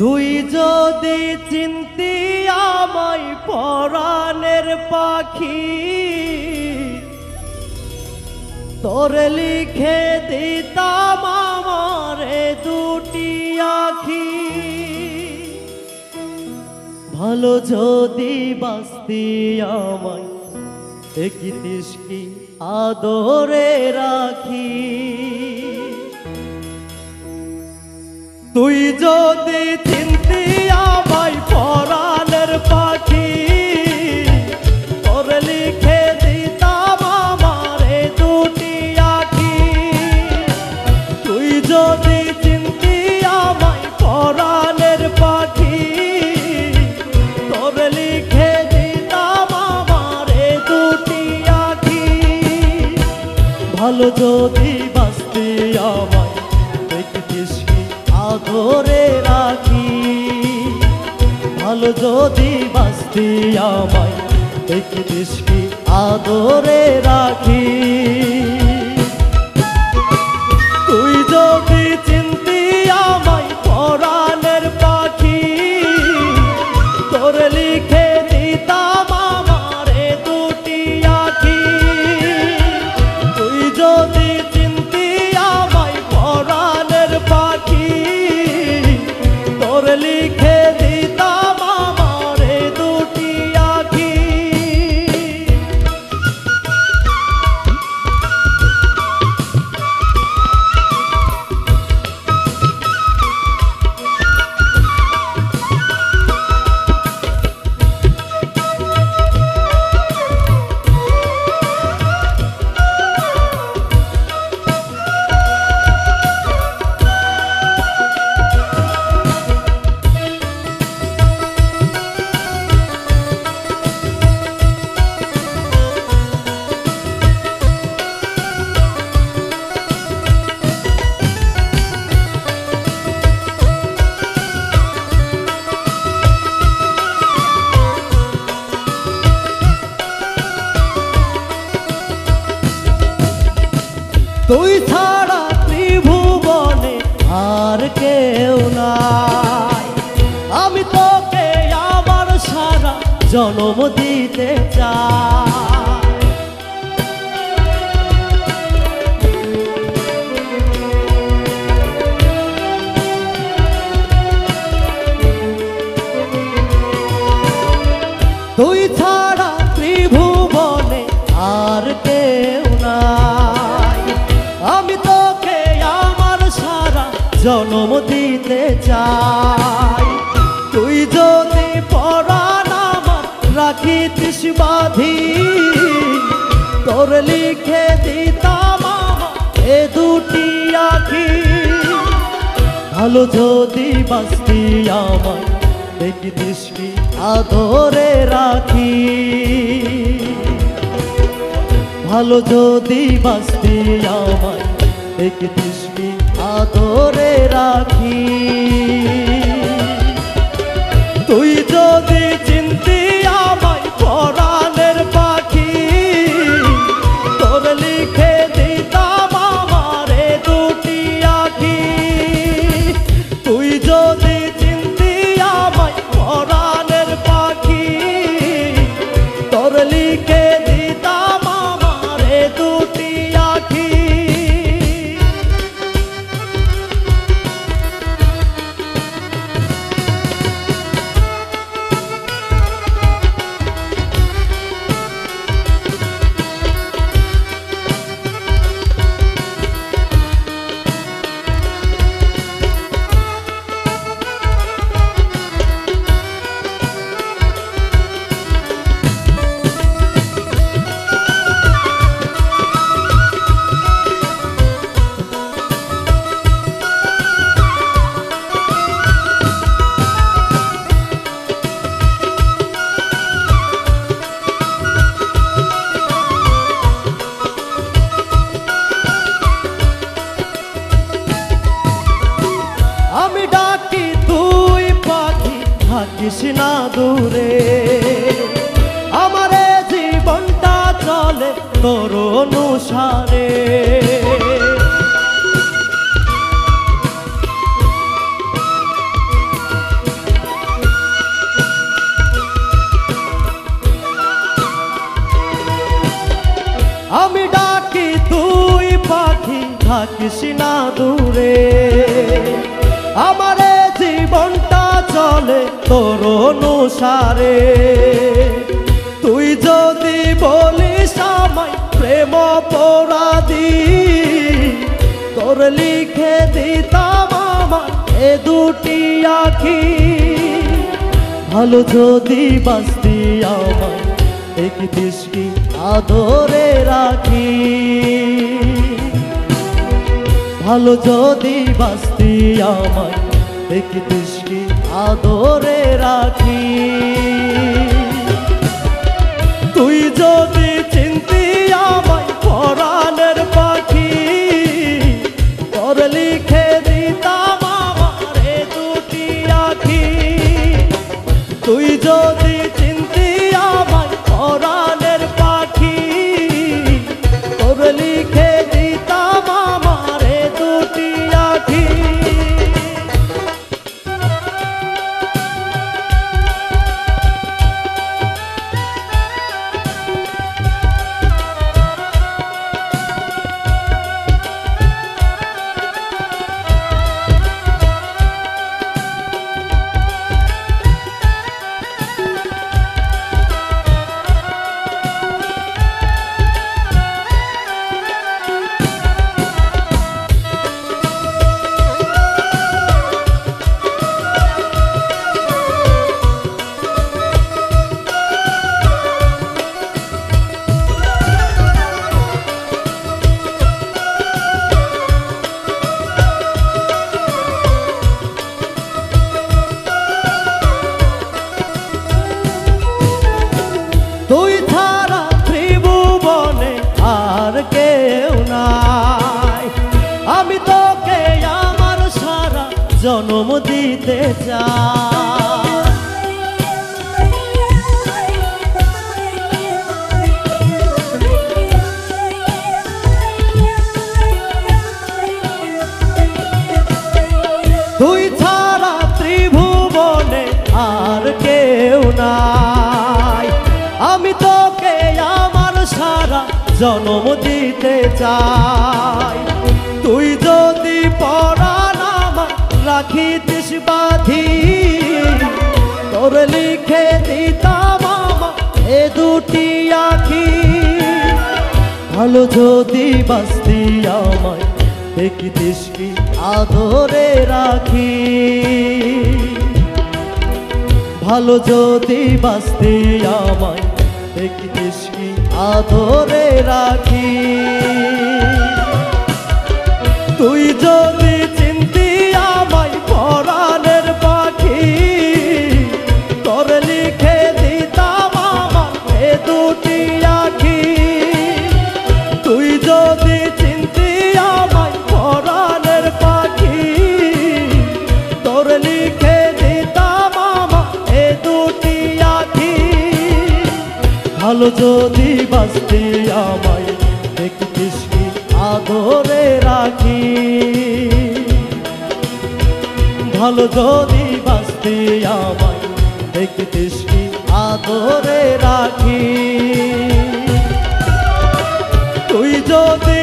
তুই যদি চিনতি আমায় পরাণের পাখি, তোরে লিখে দিতাম আমারে দুটি আখি। ভালো যদি বাঁচতি আমায় দেখিতিস কি আদরে রাখি। তুই যদি চিনতি আমায় পরাণের পাখি, তোরে লিখে দিতাম আমারে দুটি আখি। তুই যদি চিনতি আমায় পরাণের পাখি, তোরে লিখে দিতাম আমারে দুটি আখি। ভালো যদি বাঁচতি আমায় দেখিতিস আদরে রাখি। ভালো যদি বাঁচতি আমায় দেখিতিস কি আদরে রাখি। তুই যদি চিনতি আমায় পরাণের পাখি, তোরে লিখে দিতাম আমারে দুটি আখি। তুই যদি চিনতি আমায় পরাণের পাখি, তোরে লিখে দিতাম আমারে দুটি আখি। তুই ছাড়া ত্রিভুবনে আর কেউ নাই, আমি তোকে আমার সারা জন্ম দিতে চাই। তুই ছাড়া ত্রিভুবনে আর কেউ নাই, আমি তোকে আমার সারা জন্ম দিতে চাই। তুই যদি পরাণ আমার রাখিতিস বাঁধি, তোর লিখে দিতাম এ দুটি আখি। ভালো যদি বাঁচতি আমায় দেখিতিস কি আদরে রাখি। ভালো যদি বাঁচতি আমায় দেখিতিস কি আদরে রাখি। তুই যদি চিনতি আমায় পরাণের পাখি, তোর লিখে দিতাম আমারে দুটি আখি। তুই যদি চিনতি আমায় পরাণের পাখি, তোর লিখে দিতাম আমারে দুটি আখি। থাকিস না দূরে, আমারে জীবনটা চলে তোর অনুসারে। থাকিস না দূরে। আমারে জীবনটা চলে তোর অনুসারে, তুই যদি বলিস আমায় প্রেম অপরাধী, তোর লিখে দিতাম আমার এ দুটি আঁখি। ভালো যদি বাঁচতি আমায় দেখিতিস কি আদরে রাখি, ভালো যদি বাঁচতি আমায় দেখিতিস কি আদরে রাখি। তুই যদি চিনতি আমায় পরাণের পাখি, তোর লিখে দিতাম আমার এ দুটি আঁখি। তুই যদি চিনতি আমায় পরাণের পাখি, তোর লিখে দিতাম আমার এ দুটি আঁখি। তুই ছাড়া ত্রিভুবনে আর কেউ নাই, আমি তোকে আমার সারা জন্ম দিতে চাই। তুই ছাড়া ত্রিভুবনে আর কেউ নাই, আমি তোকে আমার সারা জন্ম দিতে চাই। তুই যদি পরাণ আমার রাখিতিস বাঁধি, তোর লিখে দিতাম আমার এ দুটি আঁখি। ভালো যদি বাঁচতি আমায় দেখিতিস কি আদরে রাখি, ভালো যদি বাঁচতি আমায় দেখিতিস কি আদরে রাখি। তুই যদি চিনতি আমায় পরাণের পাখি, তোর লিখে দিতাম আমার এ দুটি আঁখি। তুই যদি চিনতি আমায় পরাণের পাখি, তোর লিখে দিতাম আমার এ দুটি আঁখি। ভালো যদি বাঁচতি আমায় দেখিতিস কি আদরে রাখি, ভালো যদি বাঁচতি আমায় দেখিতিস কি আদরে রাখি। তুই যদি